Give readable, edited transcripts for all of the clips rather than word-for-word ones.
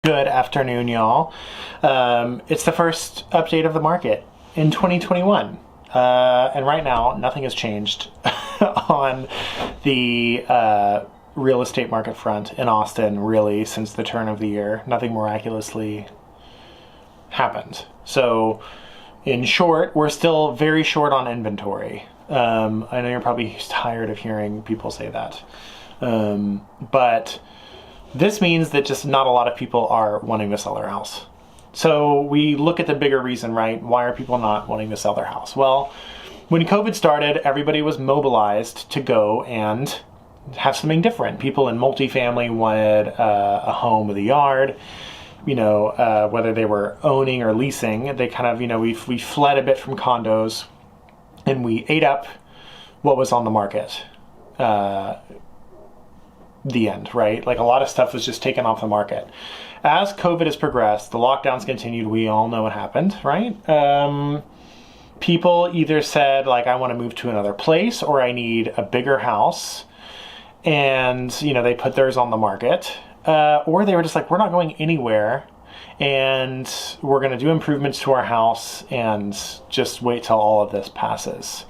Good afternoon, y'all. It's the first update of the market in 2021. And right now, nothing has changed on the real estate market front in Austin, really, since the turn of the year. Nothing miraculously happened. So, in short, we're still very short on inventory. I know you're probably tired of hearing people say that. But this means that just not a lot of people are wanting to sell their house. So we look at the bigger reason, right? Why are people not wanting to sell their house? Well, when COVID started, everybody was mobilized to go and have something different. People in multifamily wanted a home with a yard. Whether they were owning or leasing, they kind of, we fled a bit from condos and we ate up what was on the market. The end, right? Like a lot of stuff was just taken off the market. As COVID has progressed, the lockdowns continued. We all know what happened, right? People either said like, I want to move to another place or I need a bigger house. And, they put theirs on the market. Or they were just like, we're not going anywhere and we're going to do improvements to our house and just wait till all of this passes.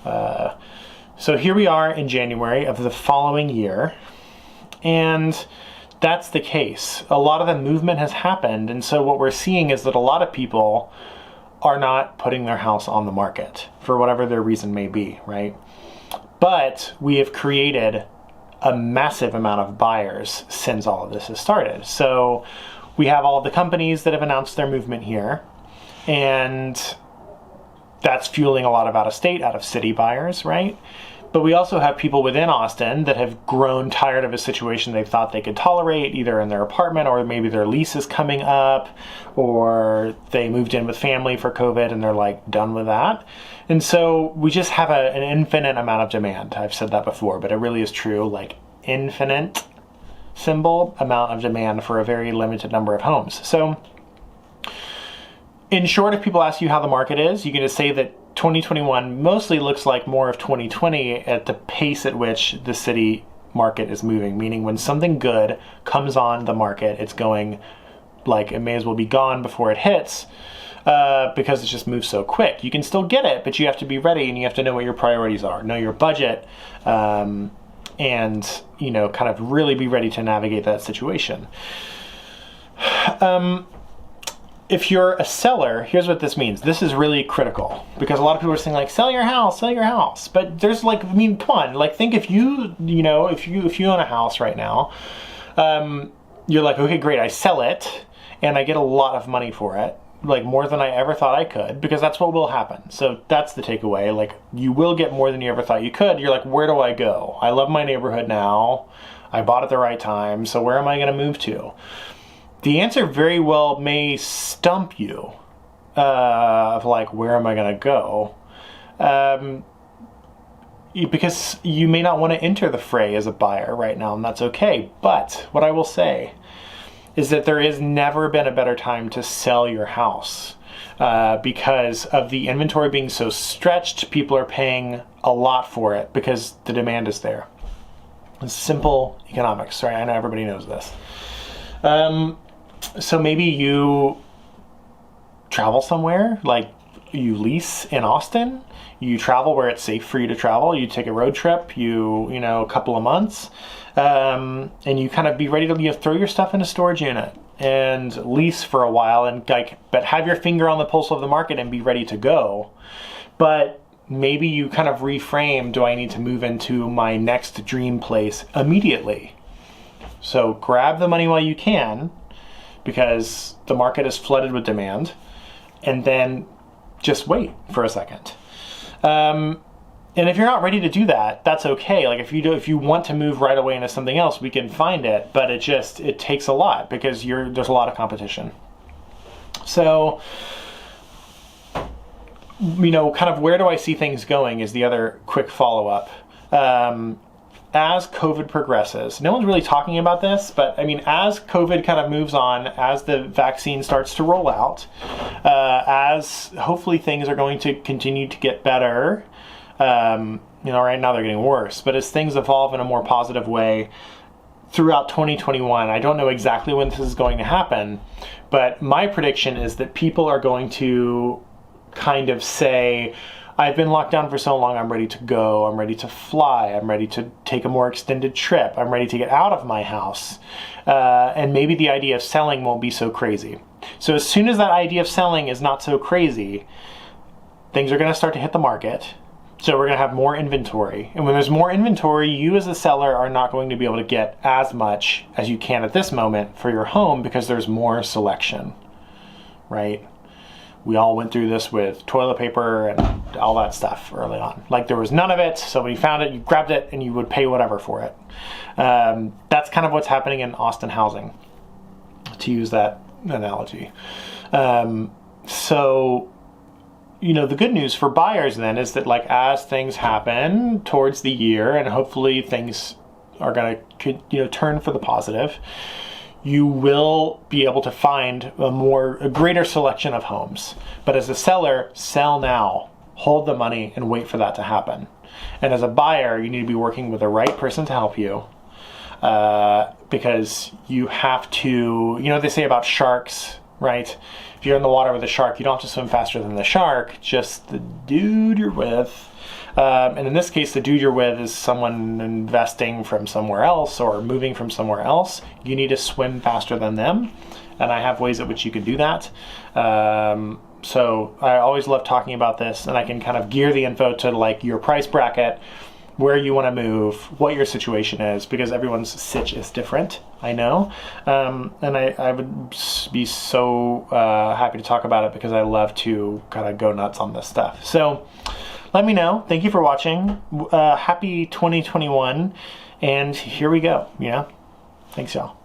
So here we are in January of the following year. And that's the case. A lot of the movement has happened. And so what we're seeing is that a lot of people are not putting their house on the market for whatever their reason may be, right? But we have created a massive amount of buyers since all of this has started. So we have all of the companies that have announced their movement here. And that's fueling a lot of out-of-state, out-of-city buyers, right? But we also have people within Austin that have grown tired of a situation they thought they could tolerate, either in their apartment or maybe their lease is coming up, or they moved in with family for COVID and they're like done with that. And so we just have an infinite amount of demand. I've said that before, but it really is true, like infinite symbol amount of demand for a very limited number of homes. So in short, if people ask you how the market is, you can just say that 2021 mostly looks like more of 2020 at the pace at which the city market is moving, meaning when something good comes on the market, it's going like it may as well be gone before it hits because it just moves so quick. You can still get it, but you have to be ready and you have to know what your priorities are, know your budget, and, kind of really be ready to navigate that situation. If you're a seller, here's what this means. This is really critical because a lot of people are saying like, sell your house. But there's like, come on, like think if you own a house right now, you're like, okay, great, I sell it and I get a lot of money for it, like more than I ever thought I could, because that's what will happen. So that's the takeaway. Like you will get more than you ever thought you could. You're like, where do I go? I love my neighborhood now. I bought at the right time. So where am I going to move to? The answer very well may stump you of like, where am I going to go? Because you may not want to enter the fray as a buyer right now, and that's okay. But what I will say is that there has never been a better time to sell your house because of the inventory being so stretched. People are paying a lot for it because the demand is there. It's simple economics, right? I know everybody knows this. So maybe you travel somewhere, like you lease in Austin, you travel where it's safe for you to travel, you take a road trip, a couple of months, and you kind of be ready to throw your stuff in a storage unit and lease for a while and but have your finger on the pulse of the market and be ready to go. But maybe you kind of reframe, do I need to move into my next dream place immediately? So grab the money while you can, because the market is flooded with demand, and then just wait for a second. And if you're not ready to do that, that's okay. Like if you want to move right away into something else, we can find it, but it takes a lot because there's a lot of competition. So, kind of where do I see things going is the other quick follow-up. As COVID progresses, no one's really talking about this, but as COVID kind of moves on, as the vaccine starts to roll out, as hopefully things are going to continue to get better, right now they're getting worse, but as things evolve in a more positive way, throughout 2021. I don't know exactly when this is going to happen, but my prediction is that people are going to kind of say, I've been locked down for so long, I'm ready to go, I'm ready to fly, I'm ready to take a more extended trip, I'm ready to get out of my house. And maybe the idea of selling won't be so crazy. So as soon as that idea of selling is not so crazy, things are going to start to hit the market. So we're going to have more inventory. And when there's more inventory, you as a seller are not going to be able to get as much as you can at this moment for your home because there's more selection, right? We all went through this with toilet paper and all that stuff early on. Like there was none of it. Somebody found it, you grabbed it, and you would pay whatever for it. That's kind of what's happening in Austin housing, to use that analogy. So, you know, the good news for buyers then is that like as things happen towards the year and hopefully things are going to, you know, turn for the positive, you will be able to find a greater selection of homes. But as a seller, sell now, hold the money and wait for that to happen. And as a buyer, you need to be working with the right person to help you, because you have to, you know what they say about sharks, right? If you're in the water with a shark, you don't have to swim faster than the shark, just the dude you're with. And in this case, the dude you're with is someone investing from somewhere else or moving from somewhere else. You need to swim faster than them. And I have ways at which you can do that. So I always love talking about this, and I can kind of gear the info to like your price bracket, where you want to move, what your situation is, because everyone's sitch is different, I know. And I would be so happy to talk about it because I love to kind of go nuts on this stuff. So let me know. Thank you for watching. Happy 2021. And here we go. Yeah. Thanks, y'all.